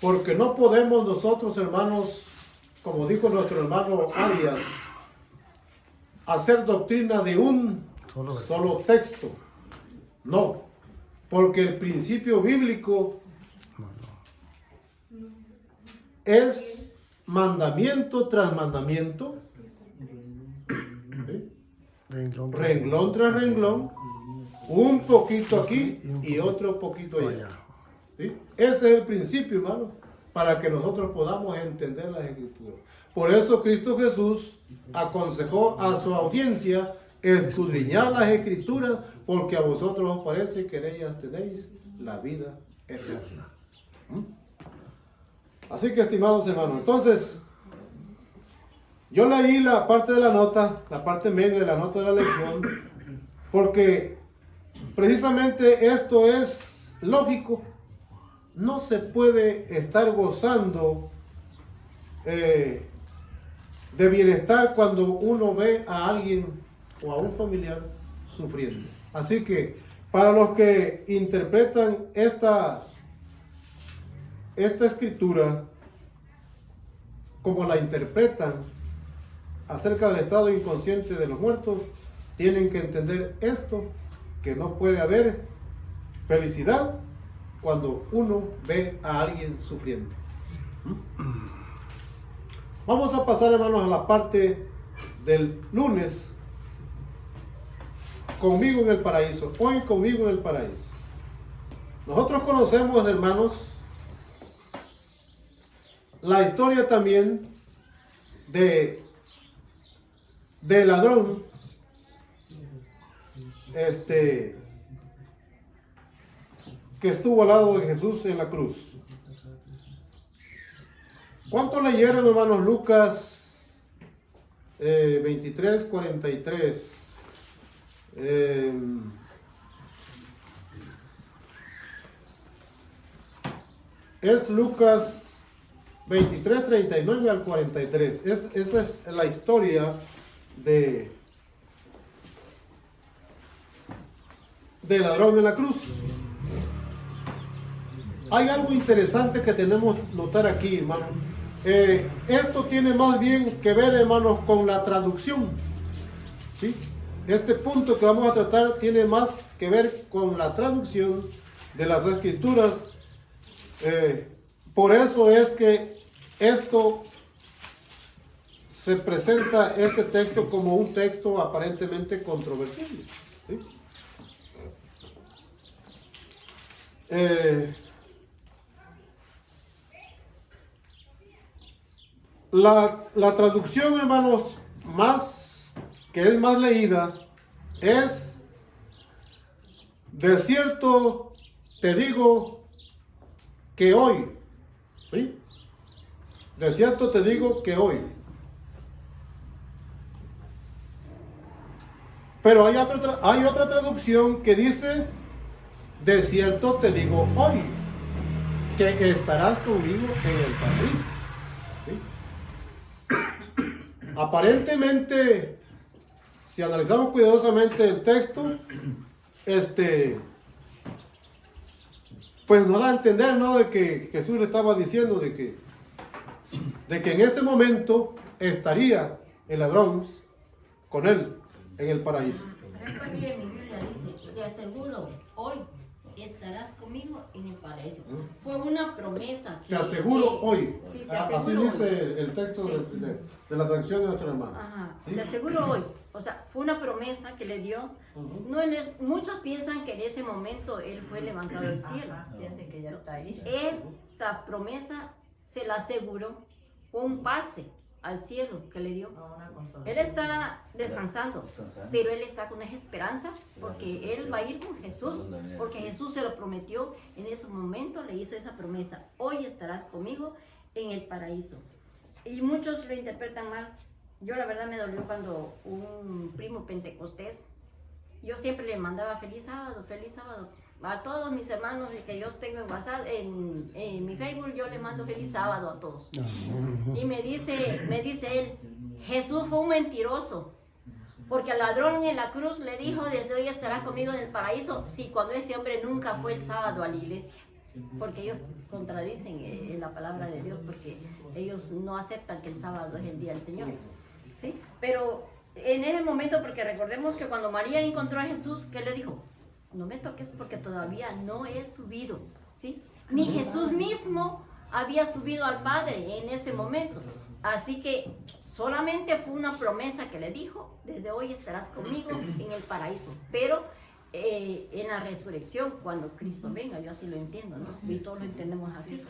Porque no podemos nosotros, hermanos, como dijo nuestro hermano Arias, hacer doctrina de un solo texto. No, porque el principio bíblico es mandamiento tras mandamiento, ¿sí? Renglón tras renglón, un poquito aquí y otro poquito allá. ¿Sí? Ese es el principio, hermano, para que nosotros podamos entender las Escrituras. Por eso Cristo Jesús aconsejó a su audiencia escudriñar las Escrituras, porque a vosotros os parece que en ellas tenéis la vida eterna. Así que, estimados hermanos, entonces, yo leí la parte de la nota, la parte media de la nota de la lección, porque precisamente esto es lógico. No se puede estar gozando de bienestar cuando uno ve a alguien o a un familiar sufriendo. Así que para los que interpretan esta escritura como la interpretan acerca del estado inconsciente de los muertos, tienen que entender esto, que no puede haber felicidad cuando uno ve a alguien sufriendo. Vamos a pasar, hermanos, a la parte del lunes. Conmigo en el paraíso. Hoy conmigo en el paraíso. Nosotros conocemos, hermanos, la historia también del ladrón que estuvo al lado de Jesús en la cruz. ¿Cuánto leyeron, hermanos? Lucas 23, 43. Es Lucas 23, 39 al 43. Esa es la historia del ladrón en la cruz. Hay algo interesante que tenemos que notar aquí, hermano. Esto tiene más bien que ver, hermanos, con la traducción. ¿Sí? Este punto que vamos a tratar tiene más que ver con la traducción de las Escrituras. Por eso es que esto se presenta, este texto, como un texto aparentemente controversial. ¿Sí? La traducción, hermanos, que es más leída, es: de cierto te digo que hoy. ¿Sí? De cierto te digo que hoy. Pero hay otra traducción que dice: de cierto te digo hoy, que estarás conmigo en el paraíso. ¿Sí? Aparentemente, si analizamos cuidadosamente el texto, pues nos da a entender, ¿no?, de que Jesús le estaba diciendo de que en ese momento estaría el ladrón con él en el paraíso. Mi Biblia dice: te aseguro, hoy estarás conmigo en el paraíso. Fue una promesa. Te aseguro hoy. Sí, te Así aseguro dice hoy. el texto de la traducción de nuestro hermano. Ajá. ¿Sí? Te aseguro hoy. O sea, fue una promesa que le dio. No muchos piensan que en ese momento él fue levantado del cielo. Piensen que ya está ahí. Esta promesa se la aseguró, fue un pase al cielo que le dio. Él está descansando, pero él está con esa esperanza porque él va a ir con Jesús, porque Jesús se lo prometió en ese momento, le hizo esa promesa: hoy estarás conmigo en el paraíso. Y muchos lo interpretan mal. Yo la verdad me dolió cuando un primo pentecostés, yo siempre le mandaba feliz sábado a todos mis hermanos que yo tengo en WhatsApp, en mi Facebook, yo le mando feliz sábado a todos. Y me dice él: Jesús fue un mentiroso, porque al ladrón en la cruz le dijo: desde hoy estarás conmigo en el paraíso. Sí, cuando ese hombre nunca fue el sábado a la iglesia. porque ellos contradicen la palabra de Dios, porque ellos no aceptan que el sábado es el día del Señor, ¿sí? Pero en ese momento, porque recordemos que cuando María encontró a Jesús, ¿qué le dijo? No me toques porque todavía no he subido, ¿sí? Ni Jesús mismo había subido al Padre en ese momento, así que solamente fue una promesa que le dijo: desde hoy estarás conmigo en el paraíso, pero en la resurrección, cuando Cristo venga, yo así lo entiendo, ¿no? Y todos lo entendemos así.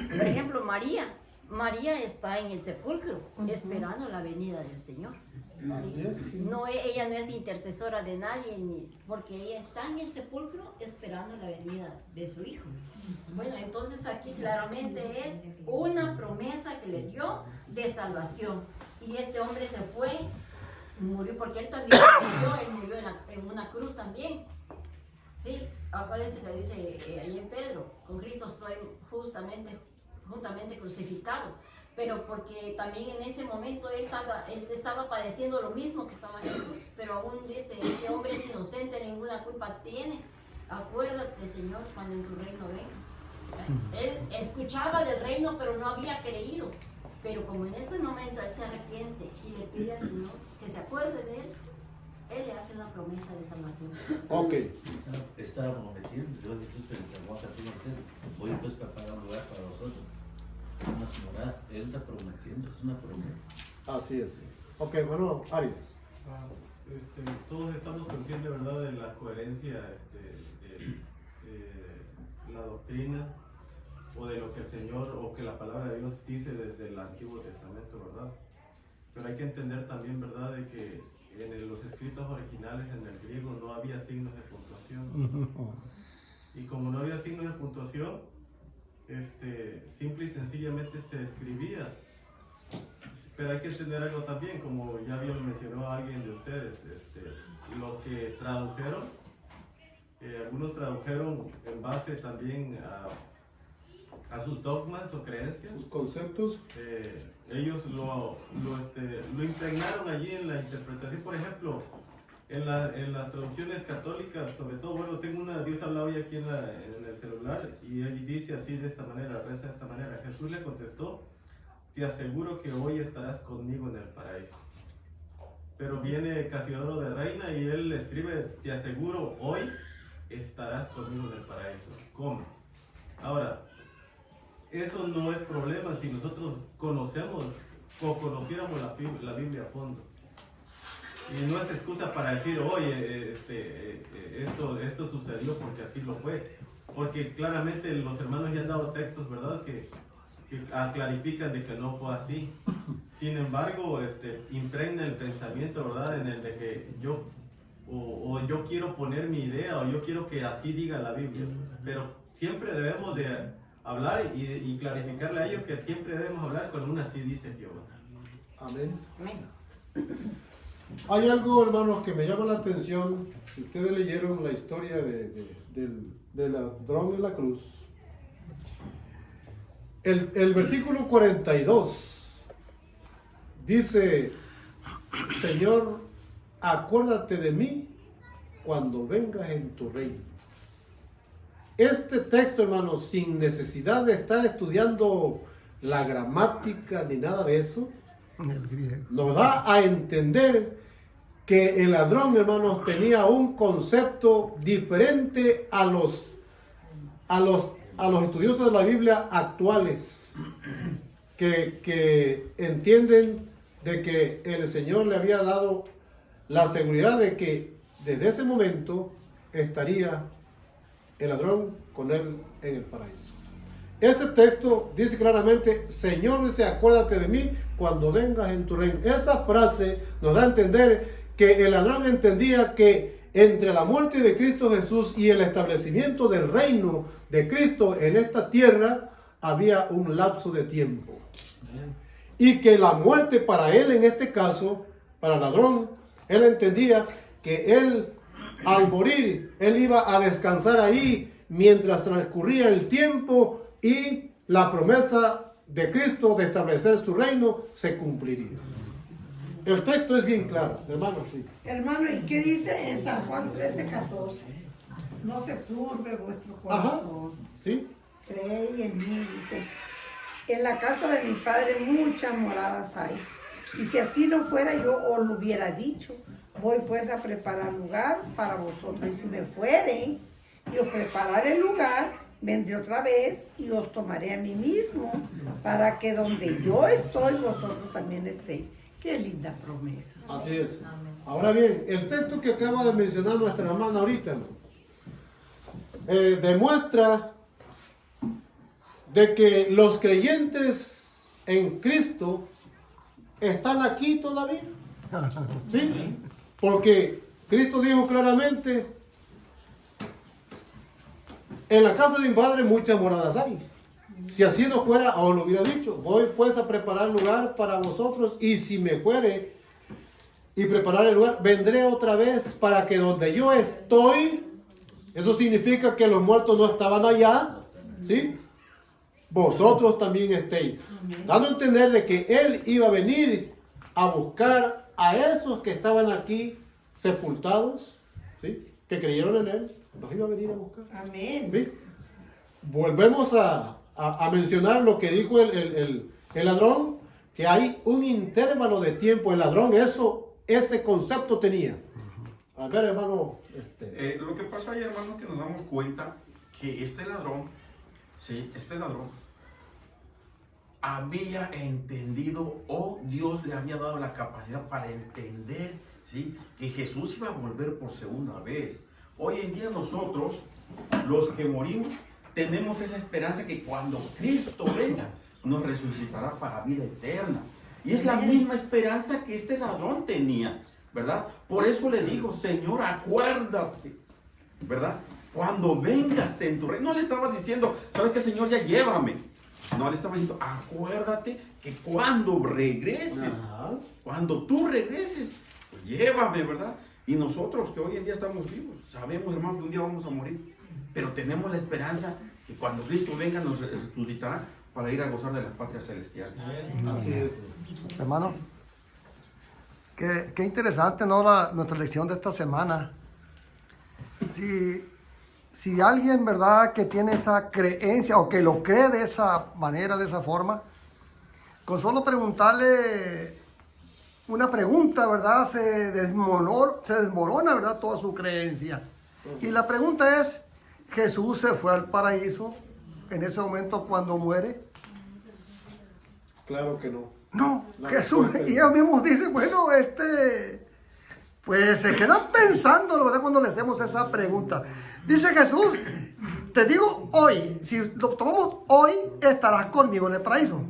Por ejemplo, María está en el sepulcro esperando la venida del Señor. Así es. No, ella no es intercesora de nadie, porque ella está en el sepulcro esperando la venida de su hijo. Bueno, entonces aquí claramente es una promesa que le dio de salvación. Y este hombre se fue, murió, porque él también murió en una cruz también. Sí, acuérdense que dice ahí en Pedro: con Cristo estoy juntamente crucificado. Pero porque también en ese momento él estaba padeciendo lo mismo que estaba Jesús, pero aún dice: este hombre es inocente, ninguna culpa tiene. Acuérdate, Señor, cuando en tu reino vengas. Él escuchaba del reino, pero no había creído. Pero como en ese momento él se arrepiente y le pide al Señor que se acuerde de él le hace la promesa de salvación. Ok. Estaba prometiendo, Dios Jesús se le salvó a Jesús antes, voy pues a preparar un lugar para vosotros. Unas moradas, Él está prometiendo, es una promesa. Así es. Ok, bueno, Aries. Todos estamos conscientes, ¿verdad?, de la coherencia de la doctrina o de lo que el Señor o que la palabra de Dios dice desde el Antiguo Testamento, ¿verdad? Pero hay que entender también, ¿verdad?, de que en los escritos originales en el griego no había signos de puntuación. Y como no había signos de puntuación, simple y sencillamente se escribía. Pero hay que entender algo también, como ya bien lo mencionó alguien de ustedes, los que tradujeron, algunos tradujeron en base también a sus dogmas o creencias. Sus conceptos. Ellos lo impregnaron allí en la interpretación. Por ejemplo, en las traducciones católicas, sobre todo, bueno, tengo una, Dios habla hoy aquí en el celular, y él dice así, de esta manera, reza de esta manera: Jesús le contestó: te aseguro que hoy estarás conmigo en el paraíso. Pero viene Casiodoro de Reina y él escribe: te aseguro, hoy estarás conmigo en el paraíso. ¿Cómo? Ahora, eso no es problema si nosotros conocemos o conociéramos la Biblia a fondo. Y no es excusa para decir: oye, esto sucedió porque así lo fue. Porque claramente los hermanos ya han dado textos, ¿verdad?, que clarifican de que no fue así. Sin embargo, impregna el pensamiento, ¿verdad?, en el de que yo quiero poner mi idea, o yo quiero que así diga la Biblia. Pero siempre debemos de hablar y clarificarle a ellos que siempre debemos hablar con un así dice Jehová. Amén. Amén. Hay algo, hermanos, que me llama la atención. Si ustedes leyeron la historia del ladrón en la cruz, el versículo 42 dice: Señor, acuérdate de mí cuando vengas en tu reino. Este texto, hermanos, sin necesidad de estar estudiando la gramática ni nada de eso, nos da a entender que el ladrón, hermanos, tenía un concepto diferente a los estudiosos de la Biblia actuales, que entienden de que el Señor le había dado la seguridad de que desde ese momento estaría el ladrón con él en el paraíso. Ese texto dice claramente: Señor, dice, acuérdate de mí cuando vengas en tu reino. Esa frase nos da a entender que el ladrón entendía que entre la muerte de Cristo Jesús y el establecimiento del reino de Cristo en esta tierra había un lapso de tiempo. Y que la muerte para él, en este caso, para el ladrón, él entendía que él, al morir, él iba a descansar ahí mientras transcurría el tiempo y la promesa de Cristo de establecer su reino se cumpliría. El texto es bien claro, hermano. Sí. Hermano, ¿y qué dice en San Juan 13:14? No se turbe vuestro Ajá, corazón. ¿sí? Creed en mí, dice. En la casa de mi padre muchas moradas hay. Y si así no fuera, yo os lo hubiera dicho. Voy pues a preparar lugar para vosotros. Y si me fuere y os prepararé el lugar, vendré otra vez y os tomaré a mí mismo, para que donde yo estoy, vosotros también estéis. Qué linda promesa. Así es. Ahora bien, el texto que acaba de mencionar nuestra hermana ahorita, demuestra de que los creyentes en Cristo están aquí todavía. ¿Sí? Porque Cristo dijo claramente, en la casa de mi padre muchas moradas hay. Si así no fuera, os lo hubiera dicho. Voy pues a preparar lugar para vosotros, y si me fuere y preparar el lugar, vendré otra vez para que donde yo estoy, eso significa que los muertos no estaban allá, ¿sí? Vosotros también estéis. Dando a entender de que Él iba a venir a buscar a esos que estaban aquí sepultados, ¿sí? Que creyeron en Él, los iba a venir a buscar. Amén. ¿Sí? Volvemos a mencionar lo que dijo el ladrón, que hay un intervalo de tiempo. El ladrón ese concepto tenía. A ver, hermano. Lo que pasa ahí, hermano, que nos damos cuenta que este ladrón, ¿sí? Este ladrón había entendido, o Dios le había dado la capacidad para entender, ¿sí? Que Jesús iba a volver por segunda vez. Hoy en día nosotros, los que morimos, tenemos esa esperanza que cuando Cristo venga, nos resucitará para vida eterna. Y es la misma esperanza que este ladrón tenía, ¿verdad? Por eso le dijo, Señor, acuérdate, ¿verdad? Cuando vengas en tu reino. No le estaba diciendo, ¿sabes qué, Señor? Ya llévame. No, le estaba diciendo, acuérdate que cuando regreses, cuando tú regreses, pues llévame, ¿verdad? Y nosotros que hoy en día estamos vivos, sabemos, hermano, que un día vamos a morir, pero tenemos la esperanza que cuando Cristo venga nos resucitará para ir a gozar de las patrias celestiales. Así es. Hermano, qué interesante, ¿no? Nuestra lección de esta semana. Si alguien, ¿verdad?, que tiene esa creencia o que lo cree de esa manera, de esa forma, con solo preguntarle una pregunta, ¿verdad?, se desmorona, ¿verdad?, toda su creencia. Y la pregunta es, ¿Jesús se fue al paraíso en ese momento cuando muere? Claro que no. No, La Jesús, respuesta es y ellos mismos dicen, bueno, pues se quedan pensando, ¿verdad?, cuando le hacemos esa pregunta. Dice Jesús, te digo hoy, si lo tomamos hoy, estarás conmigo en el paraíso.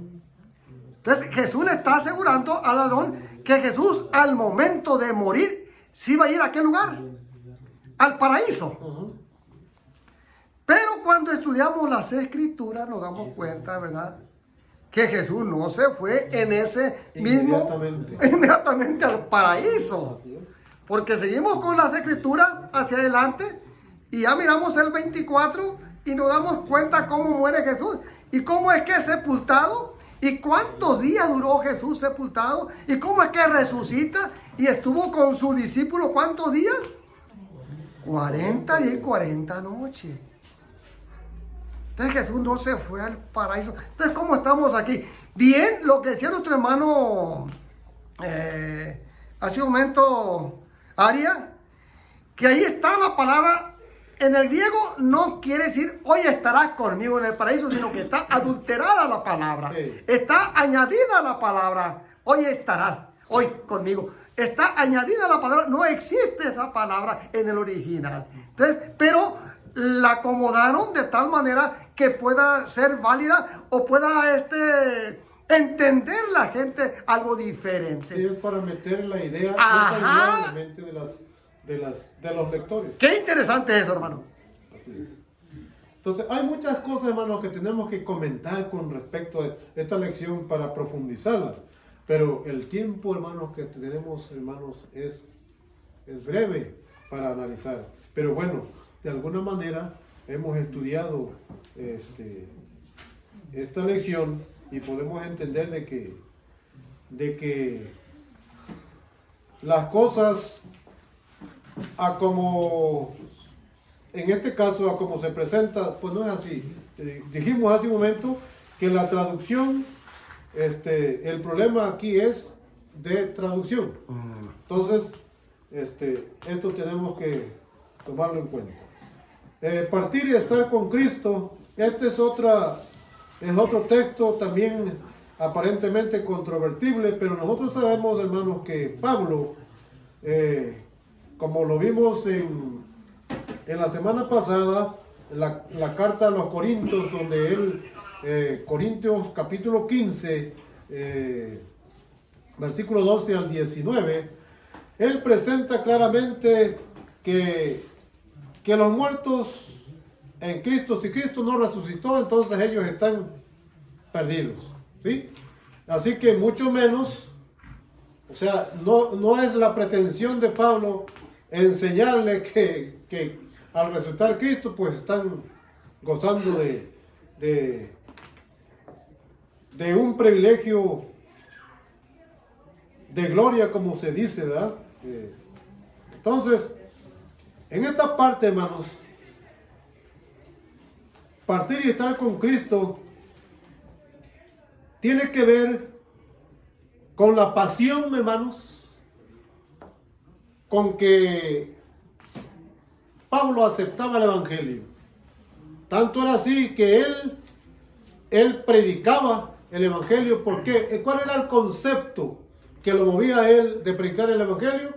Entonces Jesús le está asegurando al ladrón que Jesús al momento de morir, sí va a ir a qué lugar, al paraíso. Pero cuando estudiamos las Escrituras nos damos cuenta, ¿verdad?, que Jesús no se fue en ese mismo inmediatamente al paraíso. Porque seguimos con las Escrituras hacia adelante y ya miramos el 24 y nos damos cuenta cómo muere Jesús y cómo es que es sepultado y cuántos días duró Jesús sepultado y cómo es que resucita y estuvo con su discípulo ¿cuántos días? 40 días y 40 noches. Entonces Jesús no se fue al paraíso. Entonces, ¿cómo estamos aquí? Bien, lo que decía nuestro hermano hace un momento, Aria, que ahí está la palabra, en el griego no quiere decir hoy estarás conmigo en el paraíso, sino que está adulterada la palabra. Sí. Está añadida la palabra, hoy estarás, hoy conmigo. Está añadida la palabra, no existe esa palabra en el original. Entonces, pero la acomodaron de tal manera que pueda ser válida o pueda entender la gente algo diferente. Sí, es para meter la idea, esa idea en la mente de los lectores. Qué interesante eso, hermano. Así es. Entonces, hay muchas cosas, hermanos, que tenemos que comentar con respecto a esta lección para profundizarla. Pero el tiempo, hermanos, que tenemos, hermanos, es breve para analizar. Pero bueno, de alguna manera hemos estudiado esta lección y podemos entender de que las cosas a como en este caso, a como se presenta, pues no es así. Dijimos hace un momento que la traducción, el problema aquí es de traducción. Entonces, esto tenemos que tomarlo en cuenta. Partir y estar con Cristo, este es otro texto también aparentemente controvertible, pero nosotros sabemos, hermanos, que Pablo, como lo vimos en la semana pasada, la carta a los Corintios, donde él, Corintios capítulo 15, versículo 12 al 19, él presenta claramente que los muertos en Cristo, si Cristo no resucitó, entonces ellos están perdidos, ¿sí? Así que mucho menos, o sea, no es la pretensión de Pablo enseñarle que al resucitar Cristo, pues están gozando de un privilegio de gloria, como se dice, ¿verdad? Entonces, en esta parte, hermanos, partir y estar con Cristo tiene que ver con la pasión, hermanos, con que Pablo aceptaba el Evangelio. Tanto era así que él predicaba el Evangelio. ¿Por qué? ¿Cuál era el concepto que lo movía a él de predicar el Evangelio?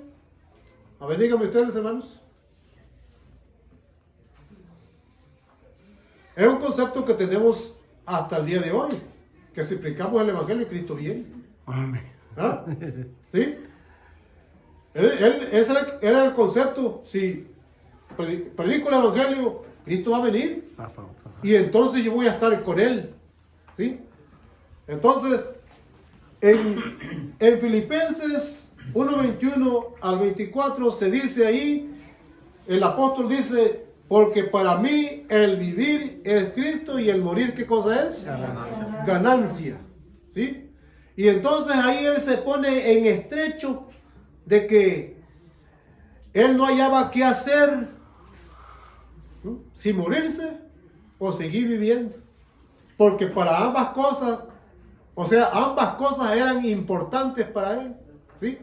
A ver, díganme ustedes, hermanos. Es un concepto que tenemos hasta el día de hoy, que si predicamos el Evangelio, Cristo viene. Amén. ¿Ah? ¿Sí? Ese era el concepto. Si predico el Evangelio, Cristo va a venir. Y entonces yo voy a estar con Él. ¿Sí? Entonces, en Filipenses 1:21 al 24 se dice ahí, el apóstol dice, porque para mí el vivir es Cristo y el morir, ¿qué cosa es? Ganancia. Ganancia. ¿Sí? Y entonces ahí él se pone en estrecho de que él no hallaba qué hacer, ¿no? Si morirse o seguir viviendo. Porque para ambas cosas, o sea, ambas cosas eran importantes para él. ¿Sí?